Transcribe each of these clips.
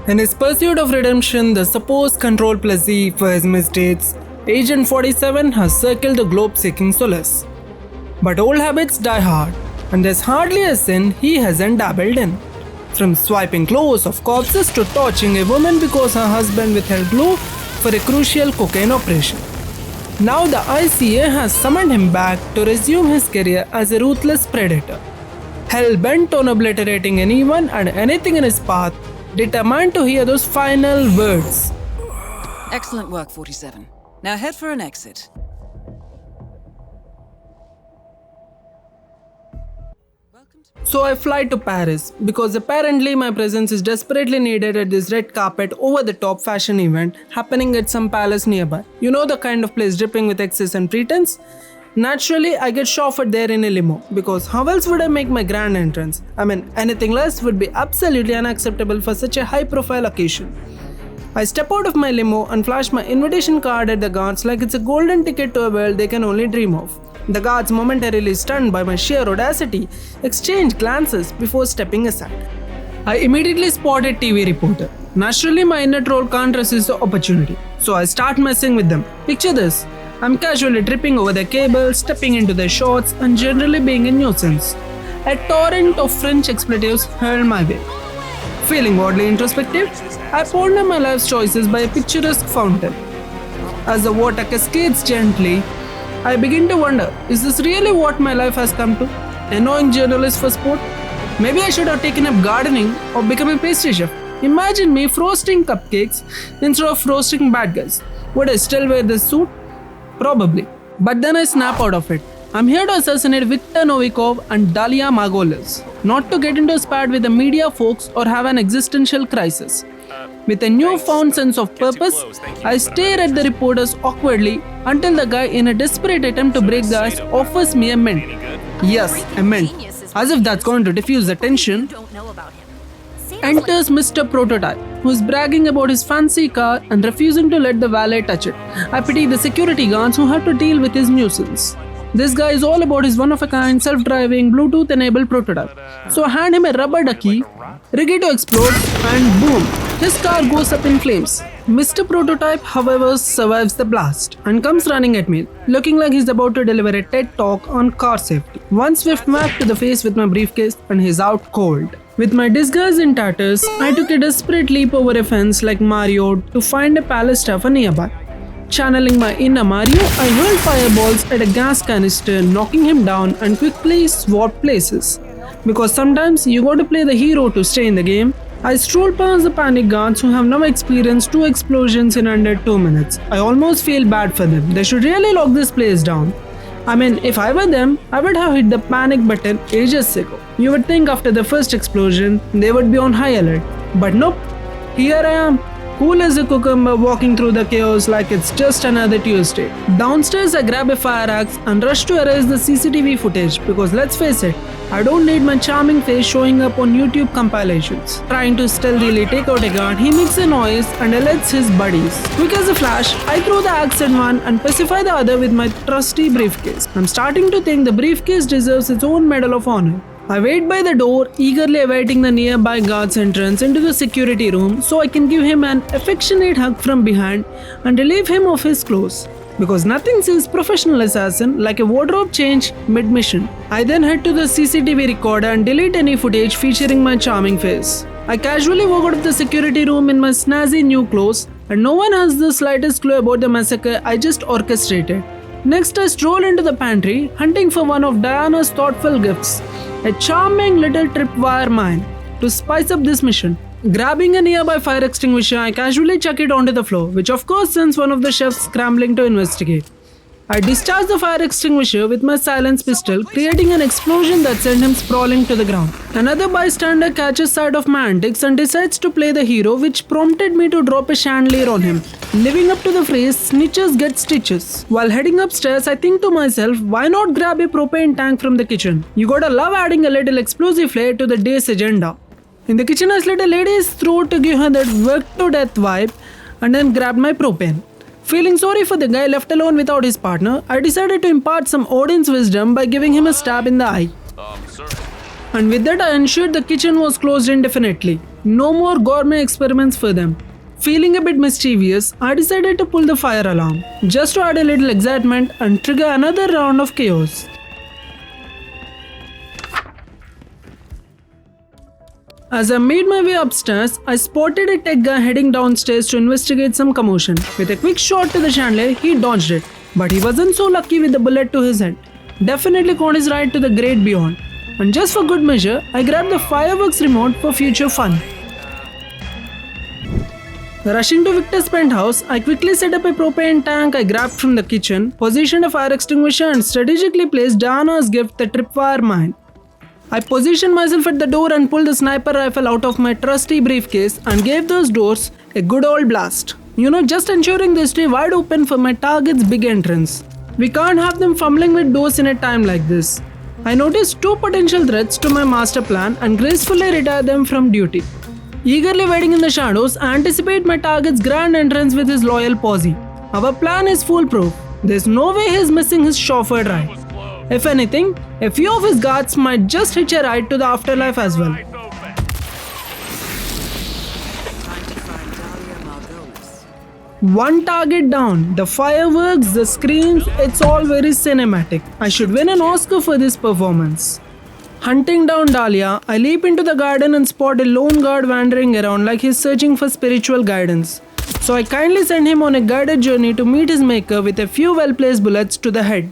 In his pursuit of redemption, the supposed control plus Z for his misdeeds, Agent 47 has circled the globe seeking solace. But old habits die hard, and there's hardly a sin he hasn't dabbled in. From swiping clothes of corpses to torching a woman because her husband withheld glue for a crucial cocaine operation. Now the ICA has summoned him back to resume his career as a ruthless predator. Hell-bent on obliterating anyone and anything in his path, determined to hear those final words. Excellent work, 47. Now head for an exit. So I fly to Paris because apparently my presence is desperately needed at this red carpet over the top fashion event happening at some palace nearby. You know, the kind of place dripping with excess and pretense? Naturally, I get chauffeured there in a limo because how else would I make my grand entrance? I mean, anything less would be absolutely unacceptable for such a high profile occasion. I step out of my limo and flash my invitation card at the guards like it's a golden ticket to a world they can only dream of. The guards, momentarily stunned by my sheer audacity, exchange glances before stepping aside. I immediately spot a TV reporter. Naturally, my inner troll can't resist the opportunity, so I start messing with them. Picture this. I'm casually tripping over their cables, stepping into their shorts, and generally being a nuisance. A torrent of French expletives hurled my way. Feeling oddly introspective, I ponder my life's choices by a picturesque fountain. As the water cascades gently, I begin to wonder, is this really what my life has come to? Annoying journalist for sport? Maybe I should have taken up gardening or become a pastry chef. Imagine me frosting cupcakes instead of roasting bad guys. Would I still wear this suit? Probably. But then I snap out of it. I'm here to assassinate Viktor Novikov and Dalia Margolis, not to get into a spat with the media folks or have an existential crisis. With a newfound sense of purpose, I stare at the reporters awkwardly until the guy, in a desperate attempt to break the ice, offers me a mint. Yes, a mint. As if that's going to diffuse the tension. Enters Mr. Prototype, who's bragging about his fancy car and refusing to let the valet touch it. I pity the security guards who have to deal with his nuisance. This guy is all about his one-of-a-kind, self-driving, Bluetooth-enabled prototype. So I hand him a rubber ducky, rig it to explode, and boom, his car goes up in flames. Mr. Prototype, however, survives the blast and comes running at me, looking like he's about to deliver a TED talk on car safety. One swift whack to the face with my briefcase and he's out cold. With my disguise in tatters, I took a desperate leap over a fence like Mario to find a palace tower nearby. Channeling my inner Mario, I hurled fireballs at a gas canister, knocking him down and quickly swapped places. Because sometimes you got to play the hero to stay in the game. I stroll past the panic guards who have now experienced 2 explosions in under 2 minutes. I almost feel bad for them. They should really lock this place down. I mean, if I were them, I would have hit the panic button ages ago. You would think after the first explosion, they would be on high alert. But nope, here I am, cool as a cucumber, walking through the chaos like it's just another Tuesday. Downstairs, I grab a fire axe and rush to erase the CCTV footage because let's face it, I don't need my charming face showing up on YouTube compilations. Trying to stealthily take out a guard, he makes a noise and alerts his buddies. Quick as a flash, I throw the axe at one and pacify the other with my trusty briefcase. I'm starting to think the briefcase deserves its own Medal of Honor. I wait by the door, eagerly awaiting the nearby guard's entrance into the security room so I can give him an affectionate hug from behind and relieve him of his clothes. Because nothing says professional assassin like a wardrobe change mid-mission. I then head to the CCTV recorder and delete any footage featuring my charming face. I casually walk out of the security room in my snazzy new clothes and no one has the slightest clue about the massacre I just orchestrated. Next, I stroll into the pantry, hunting for one of Diana's thoughtful gifts, a charming little tripwire mine, to spice up this mission. Grabbing a nearby fire extinguisher, I casually chuck it onto the floor, which of course sends one of the chefs scrambling to investigate. I discharge the fire extinguisher with my silenced pistol, creating an explosion that sent him sprawling to the ground. Another bystander catches sight of my antics and decides to play the hero, which prompted me to drop a chandelier on him, living up to the phrase "snitches get stitches." While heading upstairs, I think to myself, why not grab a propane tank from the kitchen? You gotta love adding a little explosive flair to the day's agenda. In the kitchen, I slit a lady's throat to give her that work to death vibe and then grabbed my propane. Feeling sorry for the guy left alone without his partner, I decided to impart some audience wisdom by giving him a stab in the eye. And with that, I ensured the kitchen was closed indefinitely. No more gourmet experiments for them. Feeling a bit mischievous, I decided to pull the fire alarm, just to add a little excitement and trigger another round of chaos. As I made my way upstairs, I spotted a tech guy heading downstairs to investigate some commotion. With a quick shot to the chandelier, he dodged it, but he wasn't so lucky with the bullet to his head. Definitely caught his ride to the great beyond. And just for good measure, I grabbed the fireworks remote for future fun. Rushing to Victor's penthouse, I quickly set up a propane tank I grabbed from the kitchen, positioned a fire extinguisher and strategically placed Diana's gift, the tripwire mine. I positioned myself at the door and pulled the sniper rifle out of my trusty briefcase and gave those doors a good old blast. Just ensuring they stay wide open for my target's big entrance. We can't have them fumbling with doors in a time like this. I noticed two potential threats to my master plan and gracefully retired them from duty. Eagerly waiting in the shadows, I anticipate my target's grand entrance with his loyal posse. Our plan is foolproof. There's no way he's missing his chauffeured ride. If anything, a few of his guards might just hitch a ride to the afterlife as well. One target down, the fireworks, the screams, it's all very cinematic. I should win an Oscar for this performance. Hunting down Dahlia, I leap into the garden and spot a lone guard wandering around like he's searching for spiritual guidance. So I kindly send him on a guided journey to meet his maker with a few well-placed bullets to the head.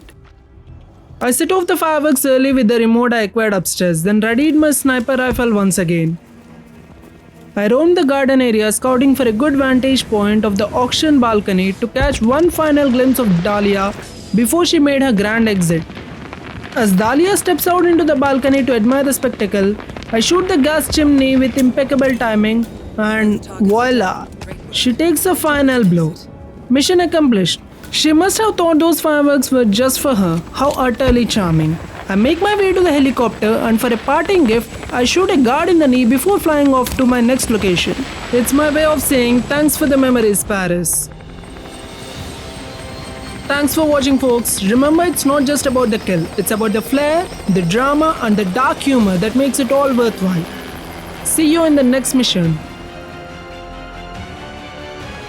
I set off the fireworks early with the remote I acquired upstairs, then readied my sniper rifle once again. I roamed the garden area scouting for a good vantage point of the auction balcony to catch one final glimpse of Dahlia before she made her grand exit. As Dahlia steps out into the balcony to admire the spectacle, I shoot the gas chimney with impeccable timing and voila! She takes a final blow. Mission accomplished. She must have thought those fireworks were just for her. How utterly charming. I make my way to the helicopter and for a parting gift, I shoot a guard in the knee before flying off to my next location. It's my way of saying thanks for the memories, Paris. Thanks for watching, folks. Remember, it's not just about the kill. It's about the flair, the drama and the dark humor that makes it all worthwhile. See you in the next mission.